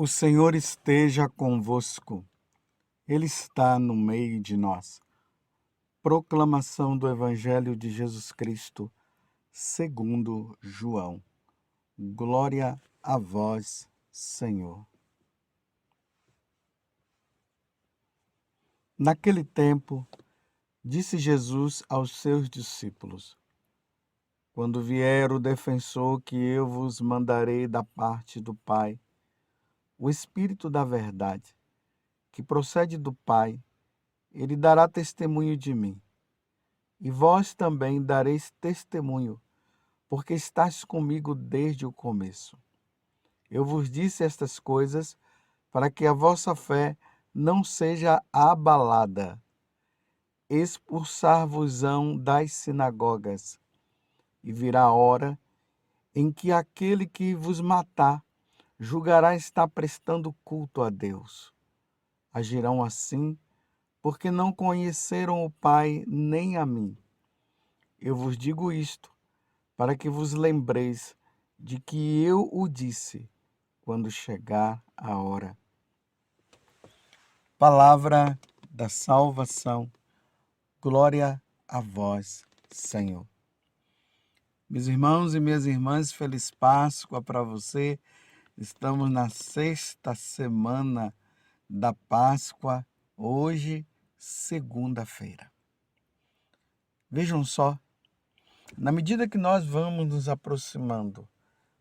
O Senhor esteja convosco, Ele está no meio de nós. Proclamação do Evangelho de Jesus Cristo, segundo João. Glória a vós, Senhor. Naquele tempo, disse Jesus aos seus discípulos: Quando vier o defensor que eu vos mandarei da parte do Pai, o Espírito da verdade, que procede do Pai, ele dará testemunho de mim. E vós também dareis testemunho, porque estáis comigo desde o começo. Eu vos disse estas coisas para que a vossa fé não seja abalada. Expulsar-vos-ão das sinagogas, e virá a hora em que aquele que vos matar julgará estar prestando culto a Deus. Agirão assim, porque não conheceram o Pai nem a mim. Eu vos digo isto, para que vos lembreis de que eu o disse quando chegar a hora. Palavra da salvação. Glória a vós, Senhor. Meus irmãos e minhas irmãs, feliz Páscoa para você. Estamos na sexta semana da Páscoa, hoje, segunda-feira. Vejam só, na medida que nós vamos nos aproximando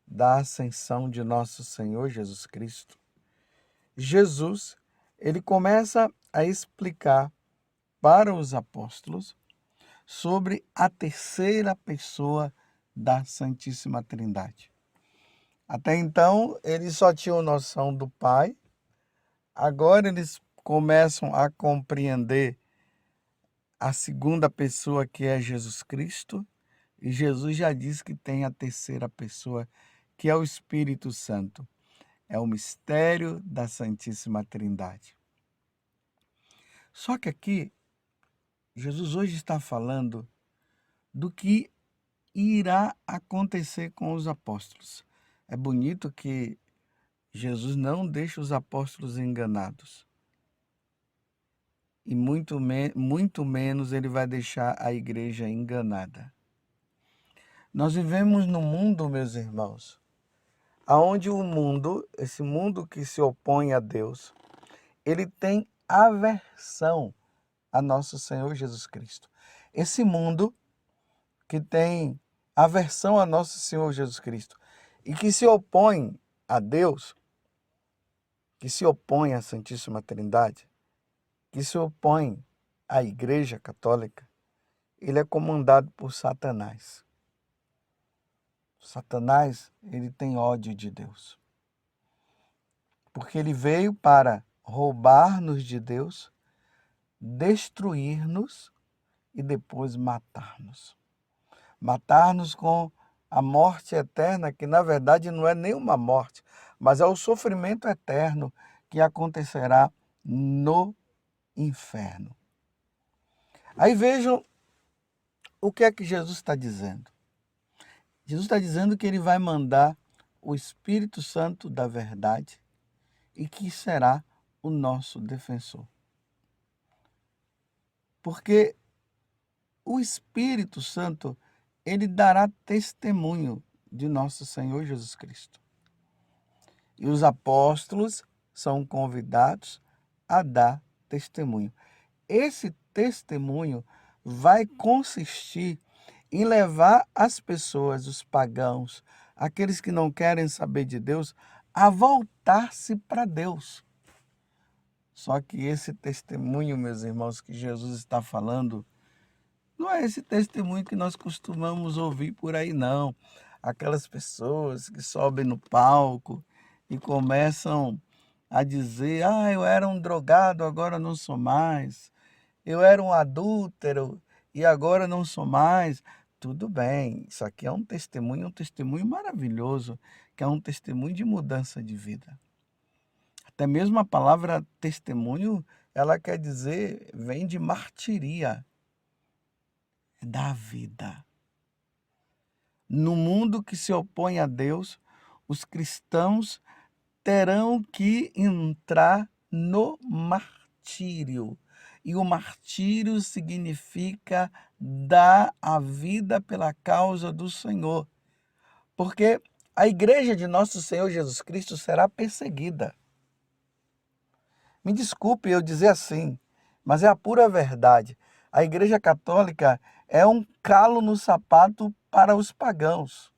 da ascensão de nosso Senhor Jesus Cristo, Jesus, ele começa a explicar para os apóstolos sobre a terceira pessoa da Santíssima Trindade. Até então, eles só tinham noção do Pai, agora eles começam a compreender a segunda pessoa, que é Jesus Cristo, e Jesus já disse que tem a terceira pessoa, que é o Espírito Santo. É o mistério da Santíssima Trindade. Só que aqui, Jesus hoje está falando do que irá acontecer com os apóstolos. É bonito que Jesus não deixa os apóstolos enganados. E muito menos ele vai deixar a igreja enganada. Nós vivemos num mundo, meus irmãos, onde o mundo, esse mundo que se opõe a Deus, ele tem aversão a nosso Senhor Jesus Cristo. Esse mundo que tem aversão a nosso Senhor Jesus Cristo e que se opõe a Deus, que se opõe à Santíssima Trindade, que se opõe à Igreja Católica, ele é comandado por Satanás. Satanás, ele tem ódio de Deus. Porque ele veio para roubar-nos de Deus, destruir-nos e depois matar-nos. Matar-nos com a morte eterna, que na verdade não é nenhuma morte, mas é o sofrimento eterno que acontecerá no inferno. Aí vejam o que é que Jesus está dizendo. Jesus está dizendo que ele vai mandar o Espírito Santo da verdade e que será o nosso defensor. Porque o Espírito Santo, ele dará testemunho de nosso Senhor Jesus Cristo. E os apóstolos são convidados a dar testemunho. Esse testemunho vai consistir em levar as pessoas, os pagãos, aqueles que não querem saber de Deus, a voltar-se para Deus. Só que esse testemunho, meus irmãos, que Jesus está falando, não é esse testemunho que nós costumamos ouvir por aí, não. Aquelas pessoas que sobem no palco e começam a dizer: eu era um drogado, agora não sou mais. Eu era um adúltero e agora não sou mais. Tudo bem, isso aqui é um testemunho maravilhoso, que é um testemunho de mudança de vida. Até mesmo a palavra testemunho, ela quer dizer, vem de martiria, da vida. No mundo que se opõe a Deus, os cristãos terão que entrar no martírio. E o martírio significa dar a vida pela causa do Senhor. Porque a igreja de nosso Senhor Jesus Cristo será perseguida. Me desculpe eu dizer assim, mas é a pura verdade. A Igreja Católica é um calo no sapato para os pagãos,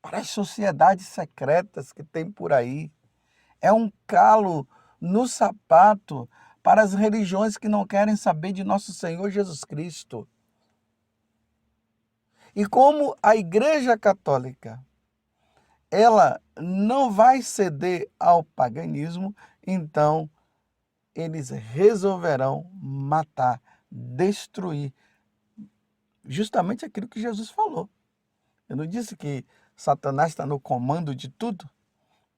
para as sociedades secretas que tem por aí. É um calo no sapato para as religiões que não querem saber de nosso Senhor Jesus Cristo. E como a Igreja Católica, ela não vai ceder ao paganismo, então eles resolverão matar, destruir, justamente aquilo que Jesus falou. Eu não disse que Satanás está no comando de tudo?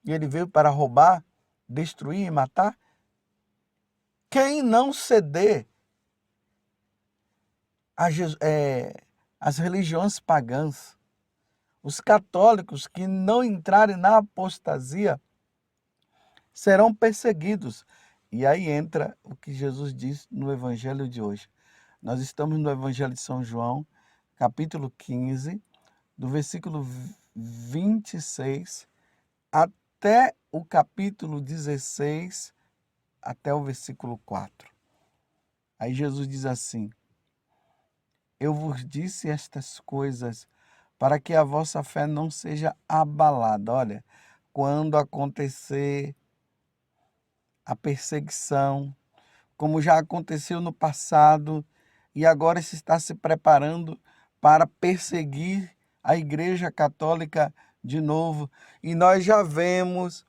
E ele veio para roubar, destruir e matar? Quem não ceder às religiões pagãs, os católicos que não entrarem na apostasia, serão perseguidos. E aí entra o que Jesus diz no Evangelho de hoje. Nós estamos no Evangelho de São João, capítulo 15, do versículo 26 até o capítulo 16, até o versículo 4. Aí Jesus diz assim: eu vos disse estas coisas para que a vossa fé não seja abalada. Olha, quando acontecer a perseguição, como já aconteceu no passado, e agora se está se preparando para perseguir a Igreja Católica de novo. E nós já vemos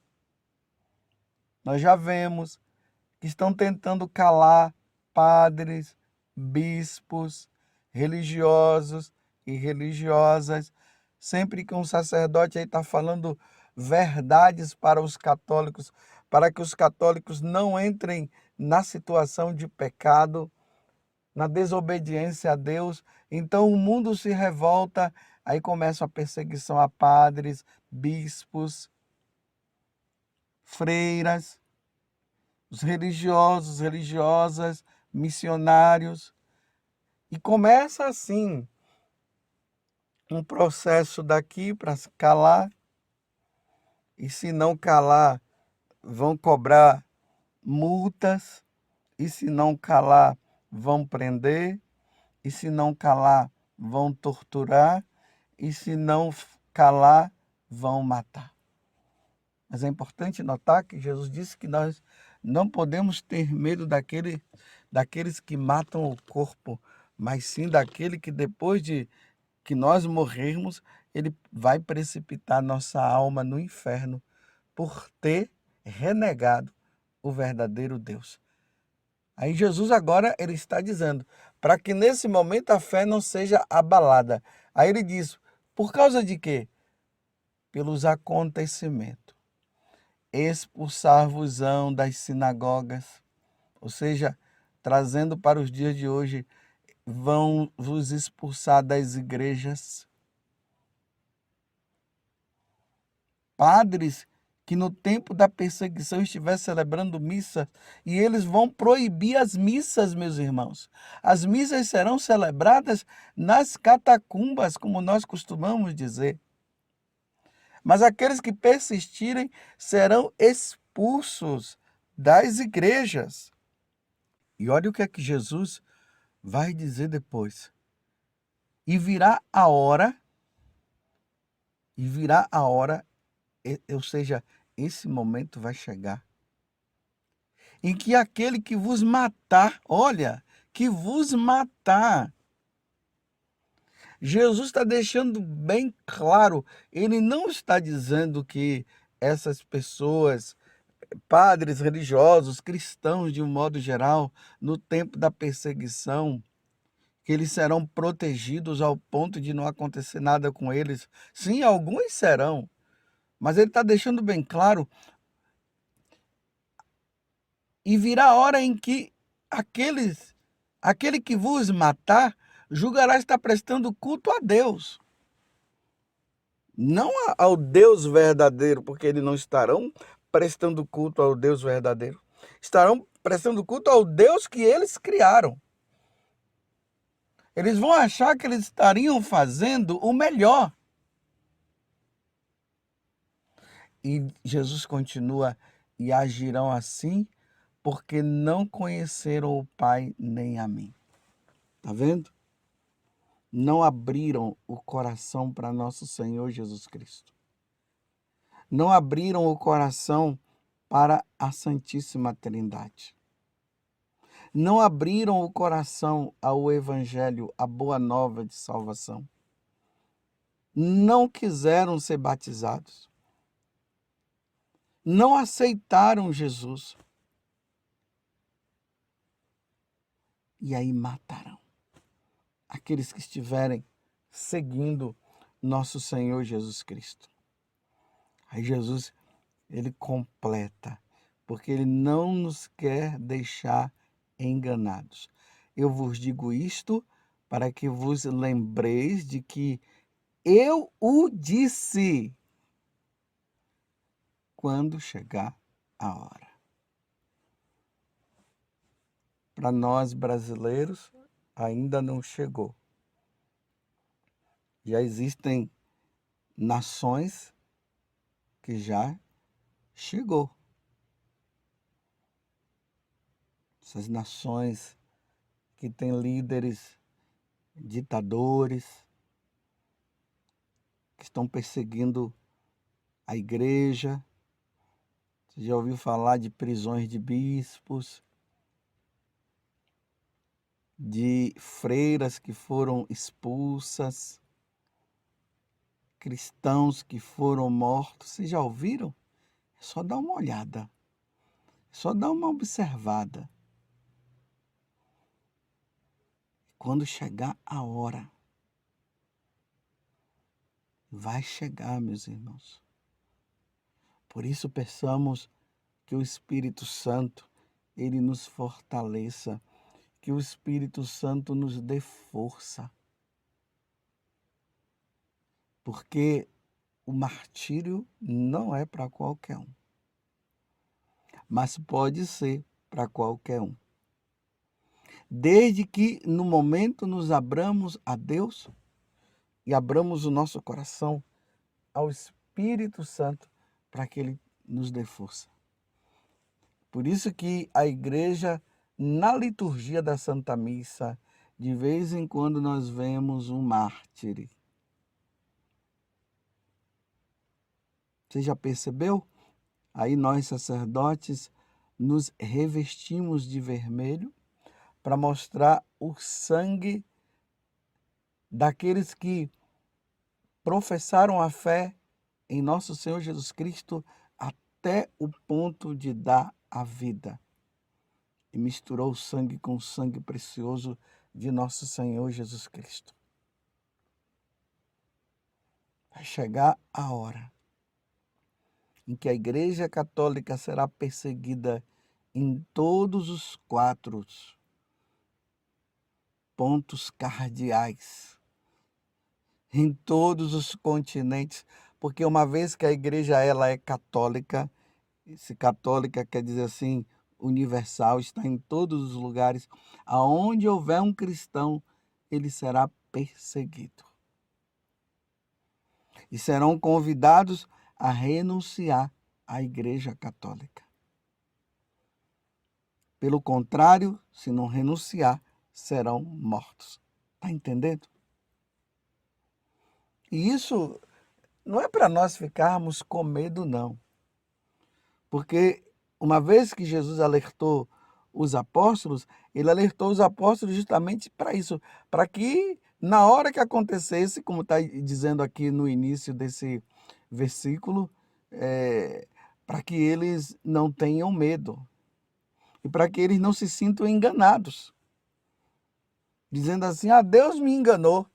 que estão tentando calar padres, bispos, religiosos e religiosas. Sempre que um sacerdote aí está falando verdades para os católicos, para que os católicos não entrem na situação de pecado, na desobediência a Deus, então o mundo se revolta, aí começa a perseguição a padres, bispos, freiras, os religiosos, religiosas, missionários. E começa assim um processo daqui para calar, e se não calar, vão cobrar multas, e se não calar, vão prender, e se não calar, vão torturar, e se não calar, vão matar. Mas é importante notar que Jesus disse que nós não podemos ter medo daqueles que matam o corpo, mas sim daquele que depois de que nós morrermos, ele vai precipitar nossa alma no inferno por ter renegado o verdadeiro Deus. Aí Jesus agora ele está dizendo, para que nesse momento a fé não seja abalada. Aí ele diz, por causa de quê? Pelos acontecimentos. Expulsar-vos-ão das sinagogas, ou seja, trazendo para os dias de hoje, vão vos expulsar das igrejas. Padres que no tempo da perseguição estiver celebrando missa, e eles vão proibir as missas, meus irmãos. As missas serão celebradas nas catacumbas, como nós costumamos dizer. Mas aqueles que persistirem serão expulsos das igrejas. E olha o que é que Jesus vai dizer depois. E virá a hora, ou seja, esse momento vai chegar, em que aquele que vos matar, olha, que vos matar, Jesus está deixando bem claro, ele não está dizendo que essas pessoas, padres religiosos, cristãos de um modo geral, no tempo da perseguição, que eles serão protegidos ao ponto de não acontecer nada com eles. Sim, alguns serão, mas ele está deixando bem claro. E virá a hora em que aquele que vos matar, julgará estar prestando culto a Deus. não ao Deus verdadeiro, porque eles não estarão prestando culto ao Deus verdadeiro. Estarão prestando culto ao Deus que eles criaram. Eles vão achar que eles estariam fazendo o melhor. E Jesus continua: e agirão assim, porque não conheceram o Pai nem a mim. Está vendo? Não abriram o coração para nosso Senhor Jesus Cristo. Não abriram o coração para a Santíssima Trindade. Não abriram o coração ao Evangelho, à boa nova de salvação. Não quiseram ser batizados. Não aceitaram Jesus. E aí matarão aqueles que estiverem seguindo nosso Senhor Jesus Cristo. Aí Jesus, ele completa, porque ele não nos quer deixar enganados. Eu vos digo isto para que vos lembreis de que eu o disse quando chegar a hora. Para nós brasileiros, ainda não chegou. Já existem nações que já chegou. Essas nações que têm líderes ditadores, que estão perseguindo a igreja. Você já ouviu falar de prisões de bispos, de freiras que foram expulsas, cristãos que foram mortos? Vocês já ouviram? É só dar uma olhada, é só dar uma observada. Quando chegar a hora, vai chegar, meus irmãos. Por isso peçamos que o Espírito Santo, ele nos fortaleça, que o Espírito Santo nos dê força. Porque o martírio não é para qualquer um, mas pode ser para qualquer um. Desde que no momento nos abramos a Deus e abramos o nosso coração ao Espírito Santo para que ele nos dê força. Por isso que a igreja, na liturgia da Santa Missa, de vez em quando nós vemos um mártir. Você já percebeu? Aí nós, sacerdotes, nos revestimos de vermelho para mostrar o sangue daqueles que professaram a fé em nosso Senhor Jesus Cristo até o ponto de dar a vida. E misturou o sangue com o sangue precioso de nosso Senhor Jesus Cristo. Vai chegar a hora em que a Igreja Católica será perseguida em todos os 4 pontos cardeais, em todos os continentes, porque uma vez que a igreja ela é católica, esse católica quer dizer assim, universal, está em todos os lugares, aonde houver um cristão, ele será perseguido. E serão convidados a renunciar à Igreja Católica. Pelo contrário, se não renunciar, serão mortos. Está entendendo? E isso não é para nós ficarmos com medo, não. Porque uma vez que Jesus alertou os apóstolos, ele alertou os apóstolos justamente para isso, para que na hora que acontecesse, como está dizendo aqui no início desse versículo, para que eles não tenham medo e para que eles não se sintam enganados, dizendo assim: Deus me enganou,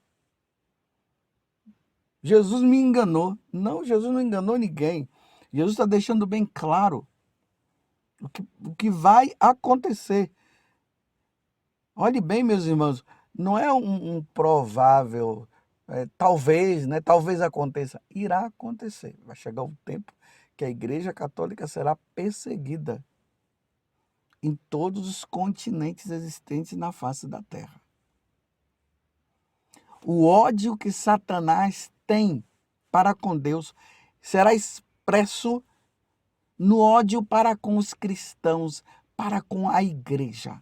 Jesus me enganou. Não, Jesus não enganou ninguém. Jesus está deixando bem claro o que vai acontecer. Olhe bem, meus irmãos, não é um provável, talvez, né? Talvez aconteça. Irá acontecer. Vai chegar um tempo que a Igreja Católica será perseguida em todos os continentes existentes na face da Terra. O ódio que Satanás tem para com Deus será expresso no ódio para com os cristãos, para com a igreja.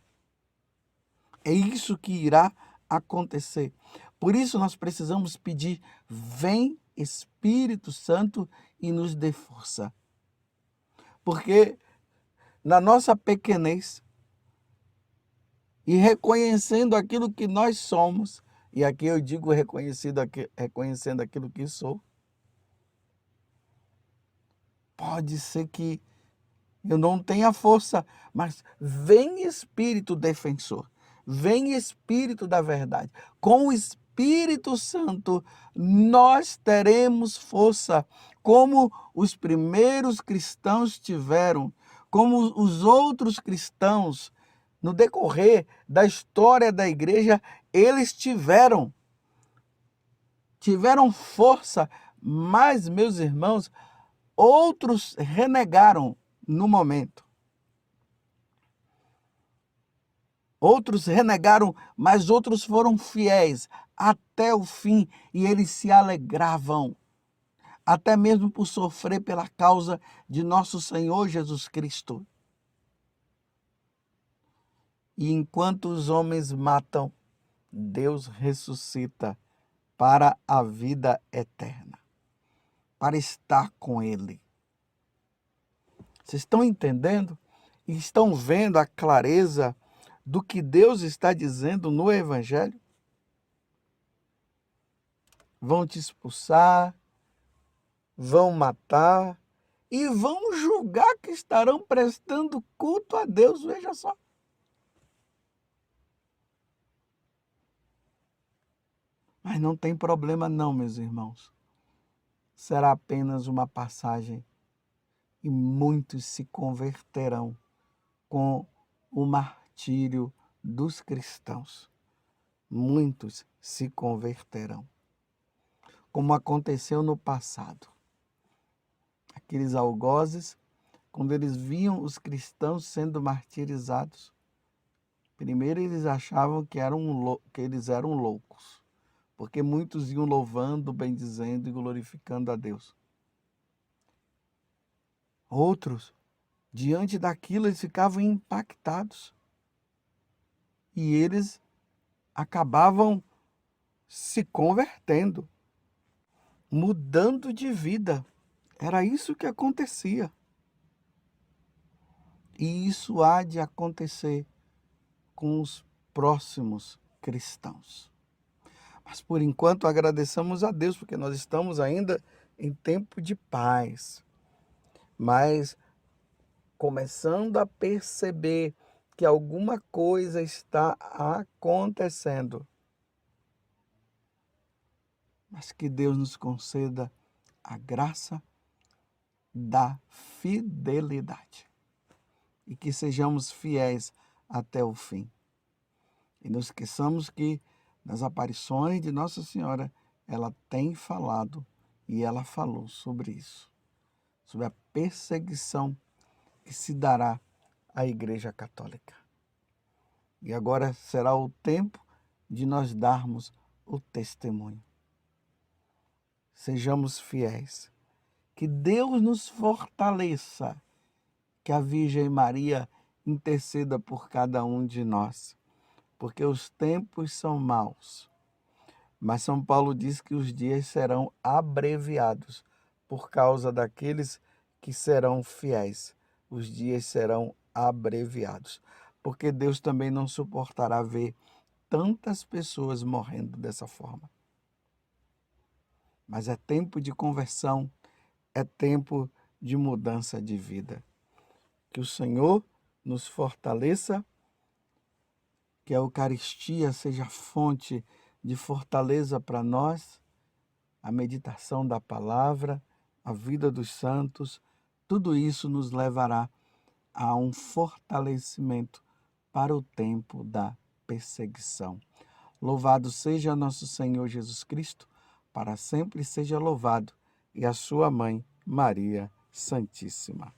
É isso que irá acontecer. Por isso nós precisamos pedir: vem Espírito Santo e nos dê força. Porque na nossa pequenez e reconhecendo aquilo que nós somos, e aqui eu digo reconhecendo aquilo que sou, pode ser que eu não tenha força, mas vem Espírito defensor, vem Espírito da verdade. Com o Espírito Santo nós teremos força, como os primeiros cristãos tiveram, como os outros cristãos, no decorrer da história da igreja, eles tiveram força, mas, meus irmãos, outros renegaram no momento. Outros renegaram, mas outros foram fiéis até o fim e eles se alegravam, até mesmo por sofrer pela causa de nosso Senhor Jesus Cristo. E enquanto os homens matam, Deus ressuscita para a vida eterna, para estar com Ele. Vocês estão entendendo? E estão vendo a clareza do que Deus está dizendo no Evangelho? Vão te expulsar, vão matar e vão julgar que estarão prestando culto a Deus. Veja só. Mas não tem problema não, meus irmãos. Será apenas uma passagem e muitos se converterão com o martírio dos cristãos. Muitos se converterão. Como aconteceu no passado. Aqueles algozes, quando eles viam os cristãos sendo martirizados, primeiro eles achavam que eles eram loucos, porque muitos iam louvando, bendizendo e glorificando a Deus. Outros, diante daquilo, eles ficavam impactados e eles acabavam se convertendo, mudando de vida. Era isso que acontecia. E isso há de acontecer com os próximos cristãos. Mas por enquanto agradeçamos a Deus, porque nós estamos ainda em tempo de paz. Mas começando a perceber que alguma coisa está acontecendo. Mas que Deus nos conceda a graça da fidelidade. E que sejamos fiéis até o fim. E não esqueçamos que nas aparições de Nossa Senhora, ela tem falado e ela falou sobre isso. Sobre a perseguição que se dará à Igreja Católica. E agora será o tempo de nós darmos o testemunho. Sejamos fiéis. Que Deus nos fortaleça. Que a Virgem Maria interceda por cada um de nós. Porque os tempos são maus. Mas São Paulo diz que os dias serão abreviados por causa daqueles que serão fiéis. Os dias serão abreviados. Porque Deus também não suportará ver tantas pessoas morrendo dessa forma. Mas é tempo de conversão, é tempo de mudança de vida. Que o Senhor nos fortaleça, que a Eucaristia seja fonte de fortaleza para nós, a meditação da palavra, a vida dos santos, tudo isso nos levará a um fortalecimento para o tempo da perseguição. Louvado seja nosso Senhor Jesus Cristo, para sempre seja louvado, e a sua mãe, Maria Santíssima.